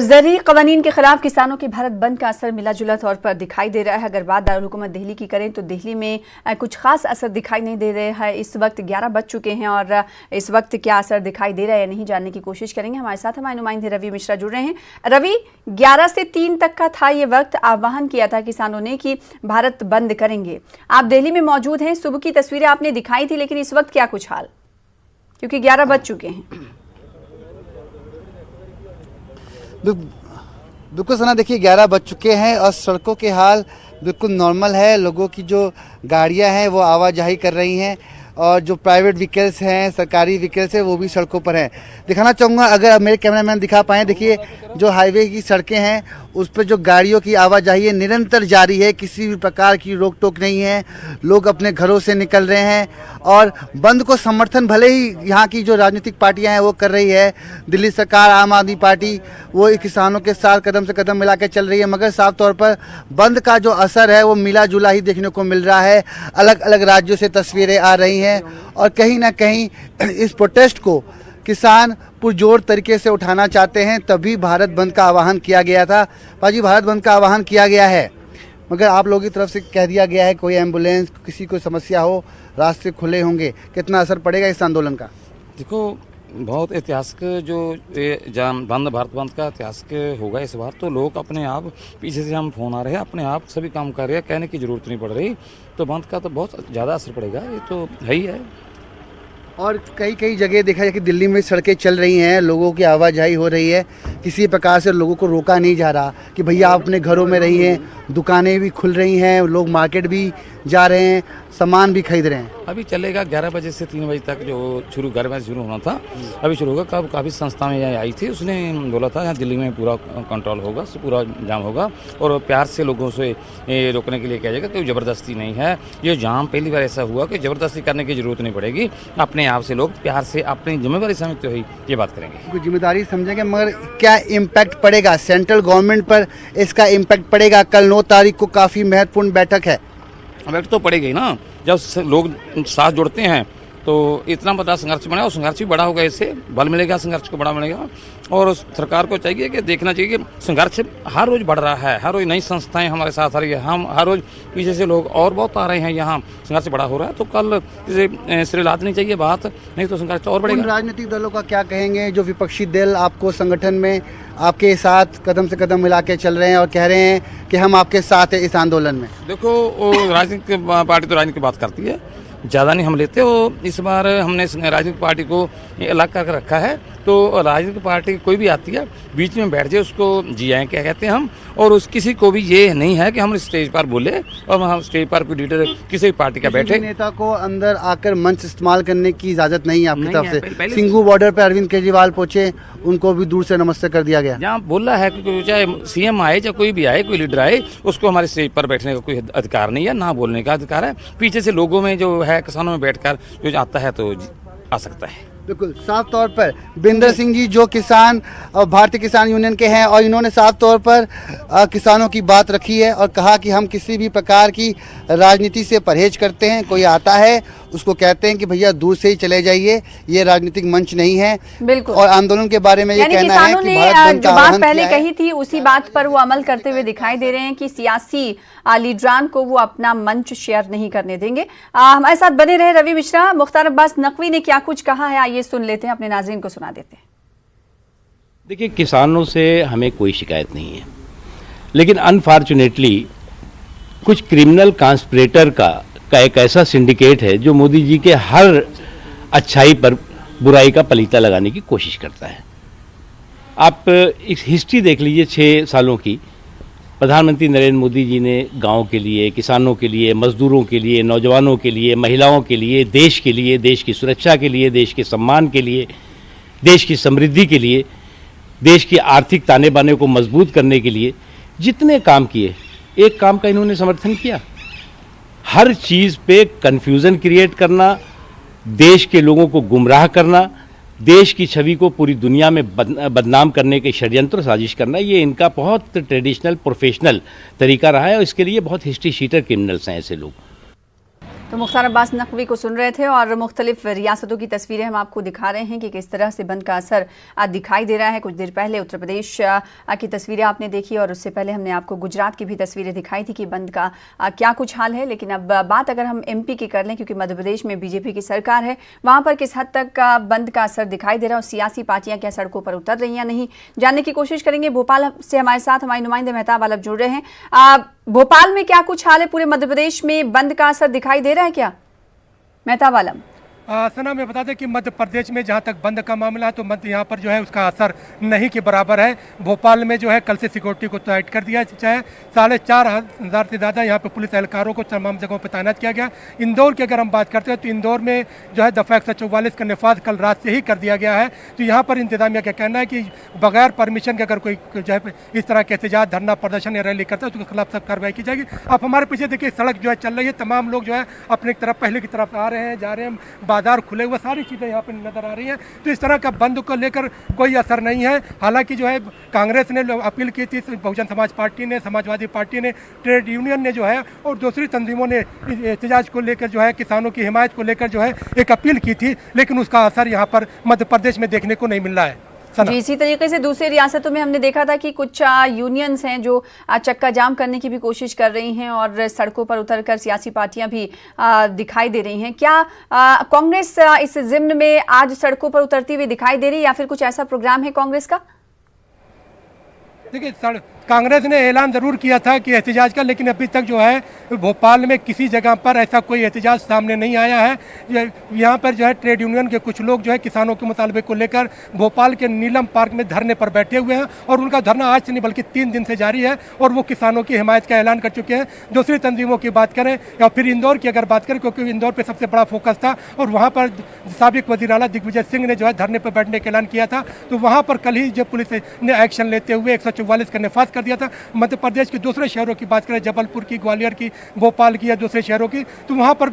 ज़रूरी क़वानीन के खिलाफ किसानों के भारत बंद का असर मिला जुला तौर पर दिखाई दे रहा है। अगर बात दारुल हुकूमत दिल्ली की करें तो दिल्ली में कुछ खास असर दिखाई नहीं दे रहा है। इस वक्त 11 बज चुके हैं और इस वक्त क्या असर दिखाई दे रहा है या नहीं जानने की कोशिश करेंगे। हमारे साथ हमारे नुमाइंदे रवि मिश्रा जुड़ रहे हैं। रवि, 11 से 3 तक का था ये वक्त, आह्वान किया था किसानों ने कि भारत बंद करेंगे। आप दिल्ली में मौजूद हैं, सुबह की तस्वीरें आपने दिखाई थी, लेकिन इस वक्त क्या कुछ हाल, क्योंकि 11 बज चुके हैं। बिल्कुल सना, देखिए 11 बज चुके हैं और सड़कों के हाल बिल्कुल नॉर्मल है। लोगों की जो गाड़ियां हैं वो आवाजाही कर रही हैं और जो प्राइवेट व्हीकल्स हैं, सरकारी व्हीकल्स हैं, वो भी सड़कों पर हैं। दिखाना चाहूँगा, अगर मेरे कैमरामैन दिखा पाएँ, देखिए जो हाईवे की सड़कें हैं उस पर जो गाड़ियों की आवाजाही है निरंतर जारी है, किसी भी प्रकार की रोक टोक नहीं है। लोग अपने घरों से निकल रहे हैं और बंद को समर्थन भले ही यहाँ की जो राजनीतिक पार्टियां हैं वो कर रही है। दिल्ली सरकार, आम आदमी पार्टी, वो किसानों के साथ कदम से कदम मिला के चल रही है, मगर साफ तौर पर बंद का जो असर है वो मिला जुला ही देखने को मिल रहा है। अलग अलग राज्यों से तस्वीरें आ रही हैं और कहीं ना कहीं इस प्रोटेस्ट को किसान पुरजोर तरीके से उठाना चाहते हैं, तभी भारत बंद का आह्वान किया गया था। पाजी, भारत बंद का आह्वान किया गया है, मगर आप लोगों की तरफ से कह दिया गया है कोई एम्बुलेंस, किसी को समस्या हो, रास्ते खुले होंगे। कितना असर पड़ेगा इस आंदोलन का? देखो, बहुत ऐतिहासिक जो भारत बंद का ऐतिहासिक होगा इस बार। तो लोग अपने आप, पीछे से हम फोन आ रहे हैं, अपने आप सभी काम कर रहे हैं, कहने की जरूरत नहीं पड़ रही। तो बंद का तो बहुत ज़्यादा असर पड़ेगा, ये तो है ही है। और कई जगह देखा जाए कि दिल्ली में सड़कें चल रही हैं, लोगों की आवाजाही हो रही है, किसी प्रकार से लोगों को रोका नहीं जा रहा कि भैया आप अपने घरों में रहिए। दुकानें भी खुल रही हैं, लोग मार्केट भी जा रहे हैं, सामान भी खरीद रहे हैं। अभी चलेगा 11 बजे से 3 बजे तक, जो 11 बजे शुरू होना था अभी शुरू होगा। कब काफ़ी संस्था में यहाँ आई थी, उसने बोला था यहाँ दिल्ली में पूरा कंट्रोल होगा, पूरा जाम होगा और प्यार से लोगों से रोकने के लिए किया जाएगा, कोई ज़बरदस्ती नहीं है। ये जाम पहली बार ऐसा हुआ कि ज़बरदस्ती करने की ज़रूरत नहीं पड़ेगी, अपने आप से लोग प्यार से अपनी जिम्मेदारी समझते हुए ये बात करेंगे। कोई जिम्मेदारी समझेंगे, मगर क्या इम्पैक्ट पड़ेगा सेंट्रल गवर्नमेंट पर? इसका इम्पैक्ट पड़ेगा। कल 9 तारीख को काफ़ी महत्वपूर्ण बैठक है। इम्पैक्ट तो पड़ेगा ही ना, जब लोग साथ जुड़ते हैं तो इतना बड़ा संघर्ष बना और संघर्ष भी बड़ा होगा, इससे बल मिलेगा, संघर्ष को बड़ा मिलेगा। और सरकार को चाहिए कि देखना चाहिए कि संघर्ष हर रोज़ बढ़ रहा है, हर रोज़ नई संस्थाएं हमारे साथ आ रही है, हम हर रोज़ पीछे से लोग और बहुत आ रहे हैं, यहाँ संघर्ष बड़ा हो रहा है। तो कल इसे सिरे लादनी चाहिए बात, नहीं तो संघर्ष और बढ़ेगा। राजनीतिक दलों का क्या कहेंगे जो विपक्षी दल आपको संगठन में आपके साथ कदम से कदम मिला के चल रहे हैं और कह रहे हैं कि हम आपके साथ हैं इस आंदोलन में? देखो, राजनीतिक पार्टी तो राजनीतिक बात करती है, ज़्यादा नहीं हम लेते हो। इस बार हमने राजनीतिक पार्टी को अलग करके रखा है। तो राजनीतिक पार्टी कोई भी आती है बीच में बैठ जाए, उसको जी आए क्या कहते हैं हम। और उस किसी को भी ये नहीं है कि हम स्टेज पर बोले और हम स्टेज पर कोई लीडर किसी भी पार्टी का बैठे। नेता को अंदर आकर मंच इस्तेमाल करने की इजाजत नहीं है आपकी तरफ से। सिंघू बॉर्डर पर अरविंद केजरीवाल पहुंचे, उनको भी दूर से नमस्ते कर दिया गया। जहाँ बोला है कि चाहे सीएम आए, चाहे कोई भी आए, कोई लीडर आए, उसको हमारे स्टेज पर बैठने का कोई अधिकार नहीं है, ना बोलने का अधिकार है। पीछे से लोगों में जो है, किसानों में बैठकर जो आता है तो आ सकता है। बिल्कुल साफ तौर पर बिंदर सिंह जी जो किसान और भारतीय किसान यूनियन के हैं, और इन्होंने साफ तौर पर किसानों की बात रखी है और कहा कि हम किसी भी प्रकार की राजनीति से परहेज करते हैं। कोई आता है उसको कहते हैं कि भैया दूर से ही चले जाइए, ये राजनीतिक मंच नहीं है। बिल्कुल। और आंदोलन के बारे में ये कहना है कि भारत बंद का बात पहले कही थी उसी बात पर वो अमल करते हुए दिखाई दे रहे हैं कि सियासी लीडरान को वो अपना मंच शेयर नहीं करने देंगे। हमारे साथ बने रहे रवि मिश्रा। मुख्तार अब्बास नकवी ने क्या कुछ कहा है, आइए सुन लेते हैं, अपने नाज़रीन को सुना देते हैं। देखिए, किसानों से हमें कोई शिकायत नहीं है, लेकिन अनफॉर्चुनेटली कुछ क्रिमिनल कॉन्स्पिरेटर का एक ऐसा सिंडिकेट है जो मोदी जी के हर अच्छाई पर बुराई का पलीता लगाने की कोशिश करता है। आप इस हिस्ट्री देख लीजिए 6 सालों की। प्रधानमंत्री नरेंद्र मोदी जी ने गांव के लिए, किसानों के लिए, मजदूरों के लिए, नौजवानों के लिए, महिलाओं के लिए, देश के लिए, देश की सुरक्षा के लिए, देश के सम्मान के लिए, देश की समृद्धि के लिए, देश की आर्थिक ताने बाने को मजबूत करने के लिए जितने काम किए, एक काम का इन्होंने समर्थन किया। हर चीज़ पे कन्फ्यूज़न क्रिएट करना, देश के लोगों को गुमराह करना, देश की छवि को पूरी दुनिया में बदनाम करने के षड्यंत्र साजिश करना, ये इनका बहुत ट्रेडिशनल प्रोफेशनल तरीका रहा है और इसके लिए बहुत हिस्ट्री शीटर क्रिमिनल्स हैं ऐसे लोग। तो मुख्तार अब्बास नकवी को सुन रहे थे और मुख्तलिफ रियासतों की तस्वीरें हम आपको दिखा रहे हैं कि किस तरह से बंद का असर दिखाई दे रहा है। कुछ देर पहले उत्तर प्रदेश की तस्वीरें आपने देखी और उससे पहले हमने आपको गुजरात की भी तस्वीरें दिखाई थी कि बंद का क्या कुछ हाल है। लेकिन अब बात अगर हम MP की कर लें, क्योंकि मध्य प्रदेश में BJP की सरकार है, वहाँ पर किस हद तक बंद का असर दिखाई दे रहा है और सियासी पार्टियाँ क्या सड़कों पर उतर रही हैं नहीं, जानने की कोशिश करेंगे। भोपाल से हमारे साथ हमारे नुमाइंदे मेहताब आलम जुड़ रहे हैं। भोपाल में क्या कुछ हाल है? पूरे मध्य प्रदेश में बंद का असर दिखाई दे रहा है क्या मेहताब आलम? सना मैं बता दें कि मध्य प्रदेश में जहां तक बंद का मामला है तो मध्य यहाँ पर जो है उसका असर नहीं के बराबर है। भोपाल में जो है कल से सिक्योरिटी को टाइट कर दिया, चाहे 4,500 से ज़्यादा यहाँ पे पुलिस एहलकारों को तमाम जगहों पर तैनात किया गया। इंदौर की अगर हम बात करते हैं तो इंदौर में जो है दफ़ा 144 का नफाज कल रात से ही कर दिया गया है। तो यहाँ पर इंतजामिया का कहना है कि बगैर परमिशन के अगर कोई जो है इस तरह के एहतजाज, धरना प्रदर्शन या रैली करता है तो उसके खिलाफ सब कार्रवाई की जाएगी। आप हमारे पीछे देखिए सड़क जो है चल रही है, तमाम लोग जो है अपनी तरफ पहले की तरफ आ रहे हैं, जा रहे हैं, बाजार खुले हुए, सारी चीज़ें यहाँ पर नजर आ रही हैं। तो इस तरह का बंद को लेकर कोई असर नहीं है। हालांकि जो है कांग्रेस ने अपील की थी, बहुजन समाज पार्टी ने, समाजवादी पार्टी ने, ट्रेड यूनियन ने जो है और दूसरी तंजीमों ने एहतजाज को लेकर जो है किसानों की हिमायत को लेकर जो है एक अपील की थी, लेकिन उसका असर यहाँ पर मध्य प्रदेश में देखने को नहीं मिल रहा है। जी, इसी तरीके से दूसरी रियासतों में हमने देखा था कि कुछ यूनियन्स हैं जो चक्का जाम करने की भी कोशिश कर रही हैं और सड़कों पर उतरकर सियासी पार्टियां भी दिखाई दे रही हैं। क्या कांग्रेस इस ज़िम्न में आज सड़कों पर उतरती हुई दिखाई दे रही है या फिर कुछ ऐसा प्रोग्राम है कांग्रेस का? देखिए कांग्रेस ने ऐलान ज़रूर किया था कि एहतजाज का, लेकिन अभी तक जो है भोपाल में किसी जगह पर ऐसा कोई एहतजाज सामने नहीं आया है। यहाँ पर जो है ट्रेड यूनियन के कुछ लोग जो है किसानों के मुतालबे को लेकर भोपाल के नीलम पार्क में धरने पर बैठे हुए हैं और उनका धरना आज से नहीं बल्कि 3 दिन से जारी है और वो किसानों की हिमायत का ऐलान कर चुके हैं। दूसरी तंजीमों की बात करें या फिर इंदौर की अगर बात करें, क्योंकि इंदौर पर सबसे बड़ा फोकस था और वहाँ पर साबिक वज़ीर आला दिग्विजय सिंह ने जो है धरने पर बैठने का ऐलान किया था, तो वहाँ पर कल ही जो पुलिस ने एक्शन लेते हुए 144 का नफाज कर दिया था। मध्य प्रदेश के दूसरे शहरों की बात करें, जबलपुर की, ग्वालियर की, भोपाल की या दूसरे शहरों की, तो वहाँ पर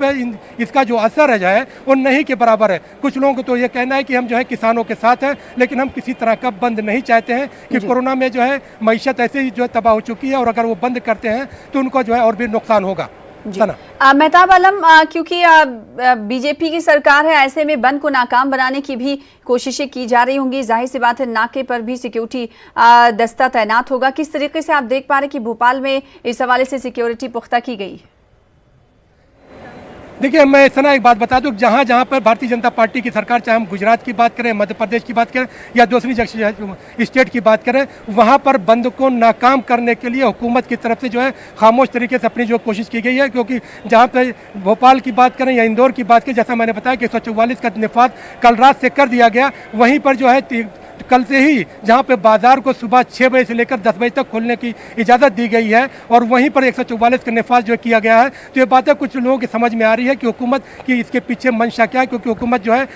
इसका जो असर है जो है वो नहीं के बराबर है। कुछ लोगों को तो ये कहना है कि हम जो है किसानों के साथ हैं, लेकिन हम किसी तरह का बंद नहीं चाहते हैं कि कोरोना में जो है मईशत ऐसे ही जो है तबाह हो चुकी है और अगर वो बंद करते हैं तो उनको जो है और भी नुकसान होगा। मेहताब आलम, क्योंकि BJP की सरकार है, ऐसे में बंद को नाकाम बनाने की भी कोशिशें की जा रही होंगी। जाहिर सी बात है नाके पर भी सिक्योरिटी दस्ता तैनात होगा। किस तरीके से आप देख पा रहे कि भोपाल में इस हवाले से सिक्योरिटी पुख्ता की गई? देखिए मैं सना एक बात बता दूं, जहाँ जहाँ पर भारतीय जनता पार्टी की सरकार, चाहे हम गुजरात की बात करें, मध्य प्रदेश की बात करें या दूसरी स्टेट की बात करें, वहाँ पर बंद को नाकाम करने के लिए हुकूमत की तरफ से जो है खामोश तरीके से अपनी जो कोशिश की गई है। क्योंकि जहाँ पर भोपाल की बात करें या इंदौर की बात करें, जैसा मैंने बताया कि 144 का नफाज कल रात से कर दिया गया, वहीं पर जो है कल से ही जहां पे बाजार को सुबह 6 बजे से लेकर 10 बजे तक खोलने की इजाज़त दी गई है और वहीं पर 144 का नफाज जो किया गया है। तो ये बातें कुछ लोगों की समझ में आ रही है कि हुकूमत की इसके पीछे मंशा क्या है, क्योंकि हुकूमत जो है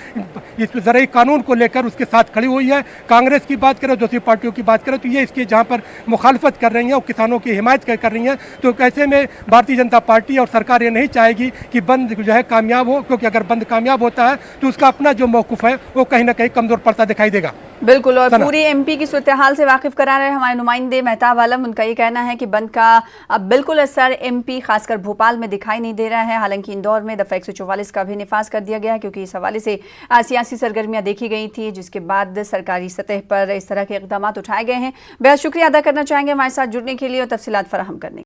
इस ज़रूरी कानून को लेकर उसके साथ खड़ी हुई है। कांग्रेस की बात करें, दूसरी पार्टियों की बात करें, तो ये इसकी जहाँ पर मुखालफत कर रही हैं और किसानों की हिमायत कर रही हैं। तो ऐसे में भारतीय जनता पार्टी और सरकार ये नहीं चाहेगी कि बंद जो है कामयाब हो, क्योंकि अगर बंद कामयाब होता है तो उसका अपना जो मौक़िफ़ है वो कहीं ना कहीं कमज़ोर पड़ता दिखाई देगा। बिल्कुल, और पूरी MP की सूरत हाल से वाकिफ करा रहे हमारे नुमाइंदे मेहताब आलम। उनका ये कहना है कि बंद का अब बिल्कुल असर MP खासकर भोपाल में दिखाई नहीं दे रहा है। हालांकि इंदौर में दफ़ा 144 का भी नफाज कर दिया गया है, क्योंकि इस हवाले से सियासी सरगर्मियां देखी गई थी, जिसके बाद सरकारी सतह पर इस तरह के इकदाम उठाए गए हैं। बेहद शुक्रिया अदा करना चाहेंगे हमारे साथ जुड़ने के लिए और तफसीलात फराहम करने